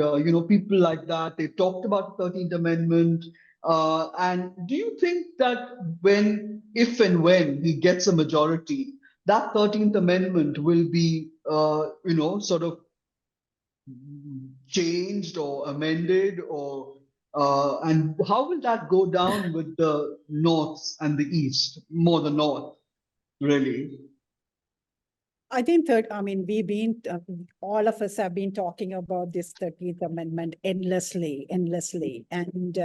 people like that. They talked about the 13th Amendment. And do you think that if and when he gets a majority, that 13th Amendment will be, sort of changed or amended, and how will that go down with the North and the East, more the North, really? I think all of us have been talking about this 13th Amendment endlessly. And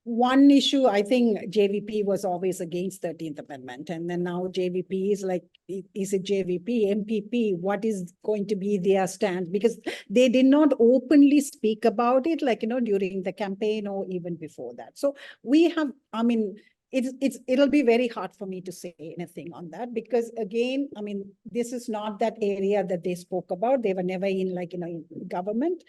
one issue, I think JVP was always against 13th Amendment. And then now JVP is like, is it JVP, MPP? What is going to be their stand? Because they did not openly speak about it, during the campaign or even before that. So we have, it'll be very hard for me to say anything on that, because again, this is not that area that they spoke about. They were never in in government.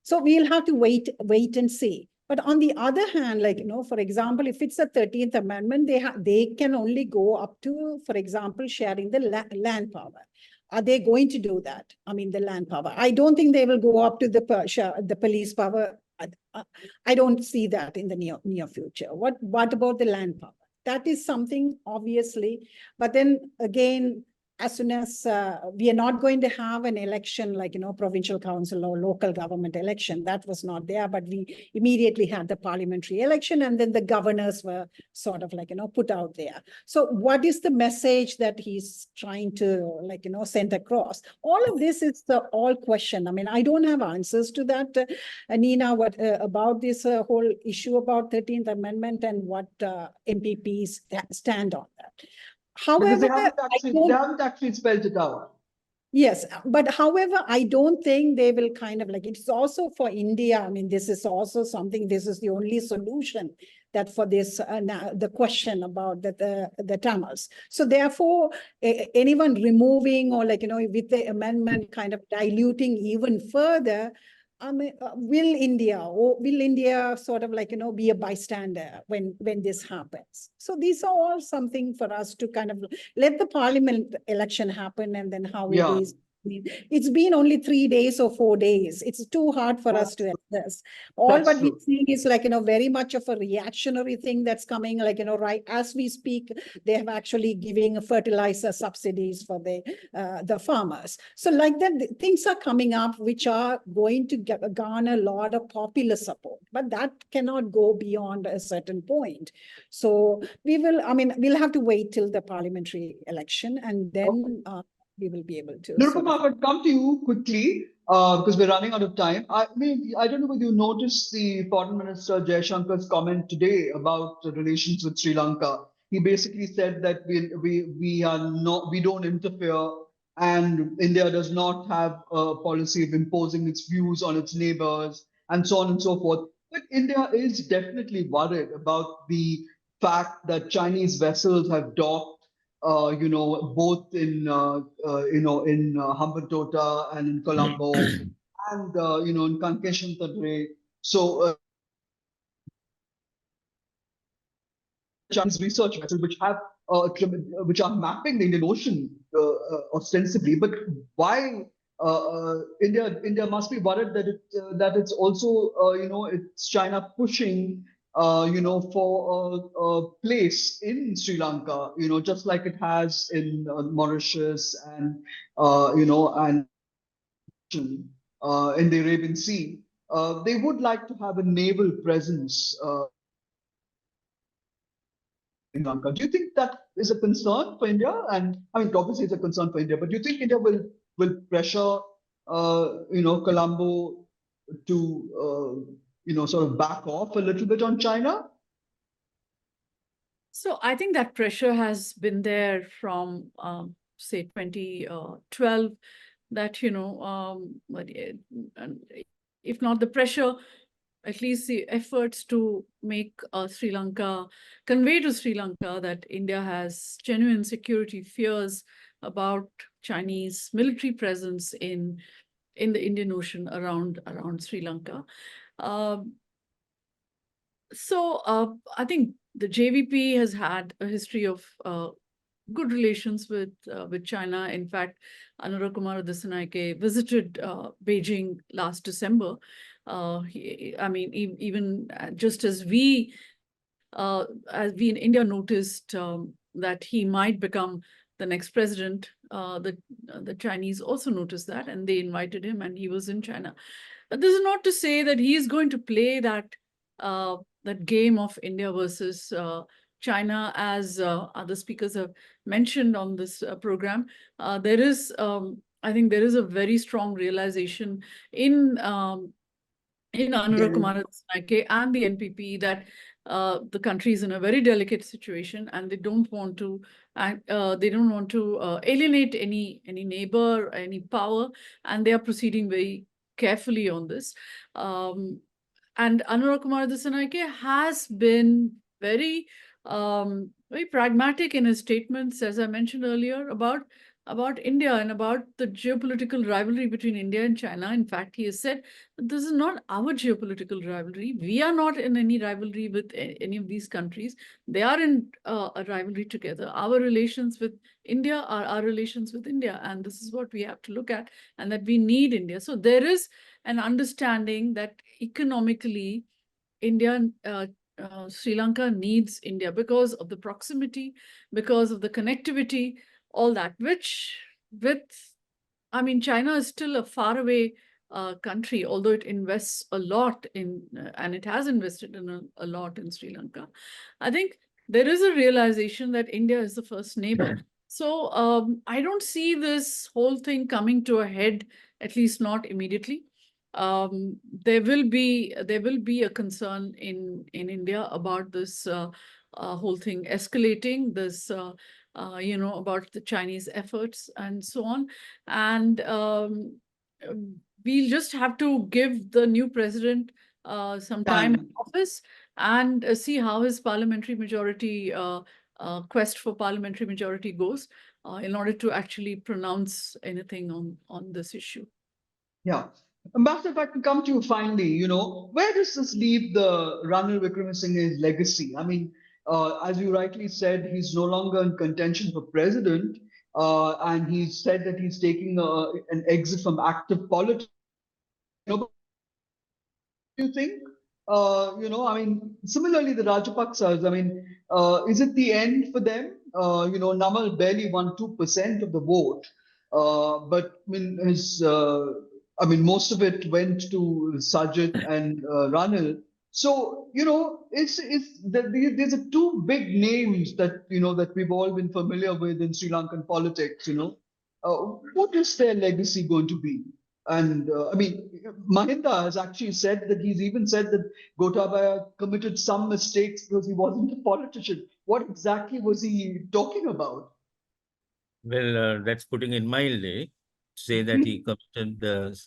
So we'll have to wait and see. But on the other hand, for example, if it's a 13th Amendment, they can only go up to, for example, sharing the land power. Are they going to do that? The land power. I don't think they will go up to the police power. I don't see that in the near future. What about the land power? That is something, obviously. But then again, as soon as we are not going to have an election provincial council or local government election, that was not there, but we immediately had the parliamentary election, and then the governors were sort of put out there. So what is the message that he's trying to send across? All of this is the all question. I don't have answers to that, Nina, what about this whole issue about 13th Amendment and what MPPs stand on that. Because However, they haven't actually spelled it out. Yes, but however, I don't think they will it's also for India. This is also something, this is the only solution that for this, the question about the Tamils. So therefore, anyone removing or with the amendment diluting even further, will India sort of be a bystander when this happens? So these are all something for us to let the parliament election happen, and then how it is. It's been only 3 days or 4 days. It's too hard for us to assess. All what we're seeing is very much of a reactionary thing that's coming, right as we speak. They have actually giving fertilizer subsidies for the farmers. So that, things are coming up which are going to garner a lot of popular support, but that cannot go beyond a certain point. So we'll have to wait till the parliamentary election, and then we will be able to. Nirupama, I would come to you quickly because we're running out of time. I don't know whether you noticed the Foreign Minister Jaishankar's comment today about the relations with Sri Lanka. He basically said that we don't interfere, and India does not have a policy of imposing its views on its neighbors, and so on and so forth. But India is definitely worried about the fact that Chinese vessels have docked both in Hambantota and in Colombo, and in Kankeshan. So Chinese research vessels which are mapping the Indian Ocean ostensibly, but why India must be worried that it's also it's China pushing for a place in Sri Lanka, just like it has in Mauritius and and in the Arabian Sea. They would like to have a naval presence in Lanka. Do you think that is a concern for India? And obviously it's a concern for India, but do you think India will pressure Colombo to sort of back off a little bit on China? So I think that pressure has been there from say 2012, that, and if not the pressure, at least the efforts to make Sri Lanka, convey to Sri Lanka that India has genuine security fears about Chinese military presence in the Indian Ocean around Sri Lanka. I think the JVP has had a history of good relations with China. In fact, Anura Kumara Dissanayake visited Beijing last December. Even just as we in India noticed that he might become the next president, the Chinese also noticed that, and they invited him, and he was in China. But this is not to say that he is going to play that game of India versus China, as other speakers have mentioned on this program. There is, I think, there is a very strong realization in Anura Kumara Dissanayake and the NPP that the country is in a very delicate situation, and they don't want to alienate any neighbor, any power, and they are proceeding very carefully on this. And Anura Kumara Dissanayake has been very pragmatic in his statements, as I mentioned earlier, about India and about the geopolitical rivalry between India and China. In fact, he has said, this is not our geopolitical rivalry. We are not in any rivalry with any of these countries. They are in a rivalry together. Our relations with India are our relations with India, and this is what we have to look at, and that we need India. So there is an understanding that economically, Sri Lanka needs India because of the proximity, because of the connectivity, all that, China is still a faraway country, although it invests a lot in, and it has invested in a lot in Sri Lanka. I think there is a realization that India is the first neighbor. So I don't see this whole thing coming to a head, at least not immediately. There will be a concern in India about this whole thing escalating, this about the Chinese efforts and so on. And we'll just have to give the new president some time in office and see how his parliamentary majority quest for parliamentary majority goes in order to actually pronounce anything on this issue. Yeah. Ambassador, if I can come to you finally, where does this leave the Ranil Wickremesinghe's legacy? I mean, as you rightly said, he's no longer in contention for president, and he said that he's taking an exit from active politics. Do you think? Similarly, the Rajapaksas, is it the end for them? Namal barely won 2% of the vote, but most of it went to Sajid and Ranil. So, there's two big names that, that we've all been familiar with in Sri Lankan politics, what is their legacy going to be? And Mahinda has actually said that he's even said that Gotabaya committed some mistakes because he wasn't a politician. What exactly was he talking about? Well, that's putting it mildly, to say that he committed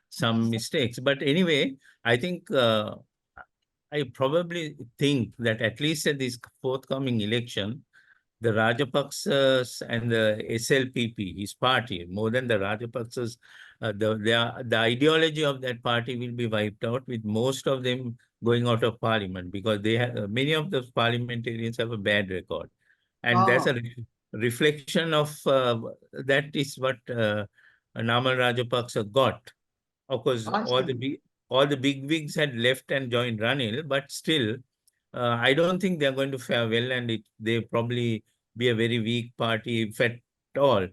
some mistakes. But anyway, I think I probably think that at least at this forthcoming election, the Rajapaksas and the SLPP, his party, more than the Rajapaksas, the ideology of that party will be wiped out, with most of them going out of parliament, because they have many of those parliamentarians have a bad record, and that's a reflection of that is what Namal Rajapaksa got. Of course, all the big wigs had left and joined Ranil, but still, I don't think they're going to fare well, and they probably be a very weak party, if at all.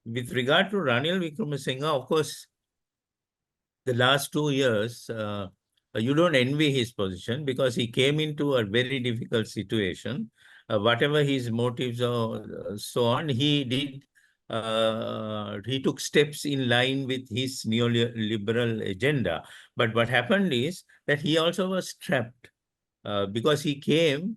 With regard to Ranil Wickremesinghe, of course, the last 2 years, you don't envy his position, because he came into a very difficult situation. Whatever his motives or so on, he did. He took steps in line with his neoliberal agenda. But what happened is that he also was trapped, because he came.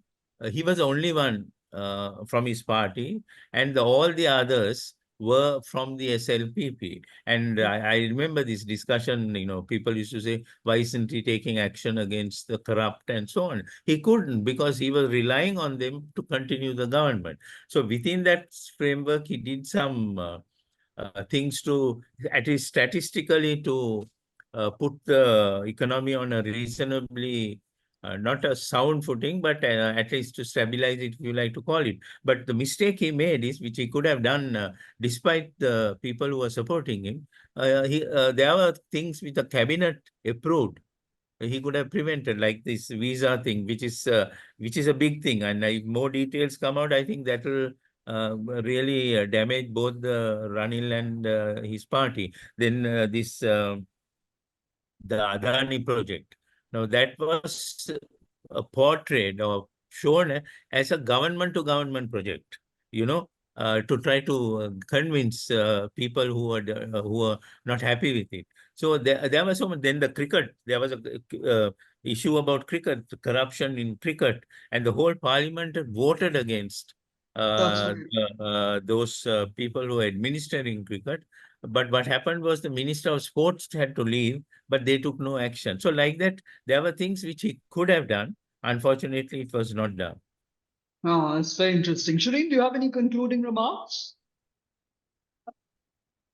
He was the only one from his party, and all the others were from the SLPP. And I remember this discussion, people used to say, why isn't he taking action against the corrupt and so on? He couldn't, because he was relying on them to continue the government. So within that framework, he did some things to, at least statistically, to put the economy on a reasonably, not a sound footing, but at least to stabilize it, if you like to call it. But the mistake he made is, which he could have done despite the people who were supporting him, there were things which the cabinet approved. He could have prevented, like this visa thing, which is a big thing. And if more details come out, I think that will really damage both the Ranil and his party. Then the Adani project. Now that was portrayed or shown as a government-to-government project, to try to convince people who are not happy with it. So there was so much. Then the cricket, there was a issue about cricket, corruption in cricket, and the whole parliament voted against That's right. those people who are administering cricket. But what happened was the Minister of Sports had to leave, but they took no action. So like that, there were things which he could have done. Unfortunately, it was not done. Oh, that's very interesting. Sherine, do you have any concluding remarks?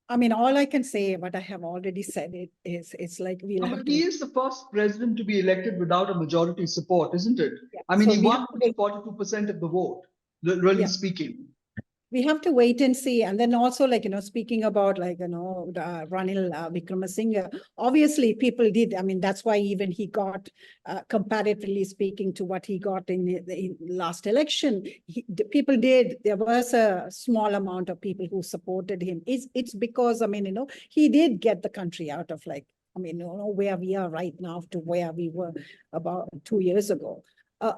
I mean, all I can say, what I have already said, it's like we'll No, have but to. he is the first president to be elected without a majority support, isn't it? Yeah. I mean, So he we won have to wait. 42% of the vote, really Yeah. speaking. We have to wait and see. And then also, speaking about Ranil Wickremesinghe, obviously people did. I mean, that's why even he got, comparatively speaking to what he got in the last election, people did. There was a small amount of people who supported him. It's because, he did get the country out of where we are right now to where we were about 2 years ago.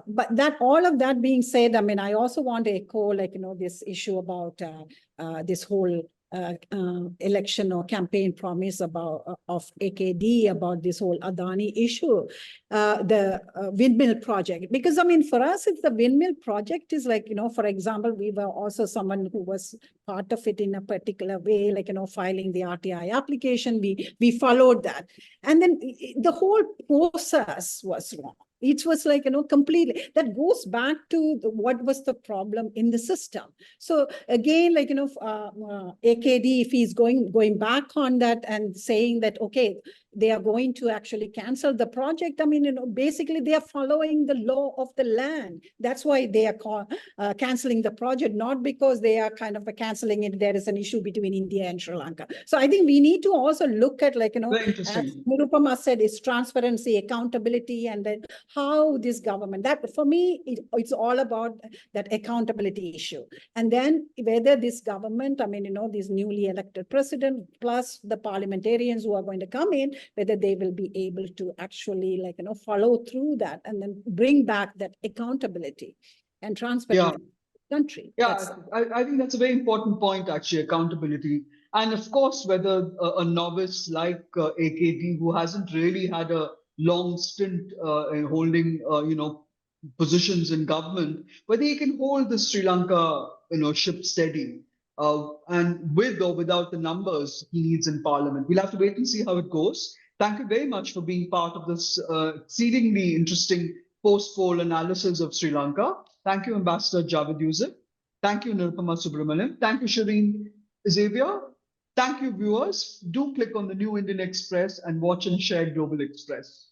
But all of that being said, I also want to echo, this issue about this whole election or campaign promise of AKD about this whole Adani issue, the windmill project. Because, for us, it's the windmill project is for example, we were also someone who was part of it in a particular way, filing the RTI application. We followed that. And then the whole process was wrong. It was completely, that goes back to what was the problem in the system. So again, AKD, if he's going back on that and saying that, okay, they are going to actually cancel the project. Basically they are following the law of the land. That's why they are canceling the project, not because they are kind of canceling it. There is an issue between India and Sri Lanka. So I think we need to also look at, Very as interesting. Nirupama said, is transparency, accountability, and then how this government, that for me, it's all about that accountability issue. And then whether this government, this newly elected president, plus the parliamentarians who are going to come in, whether they will be able to actually follow through that and then bring back that accountability and transparency in the country. Yeah, I think that's a very important point, actually, accountability. And of course, whether a novice like AKD, who hasn't really had a long stint in holding, positions in government, whether he can hold the Sri Lanka, ship steady, and with or without the numbers he needs in parliament. We'll have to wait and see how it goes. Thank you very much for being part of this exceedingly interesting post-poll analysis of Sri Lanka. Thank you, Ambassador Javid Yusuf. Thank you, Nirupama Subramanian. Thank you, Sherine Xavier. Thank you, viewers. Do click on the New Indian Express and watch and share Global Express.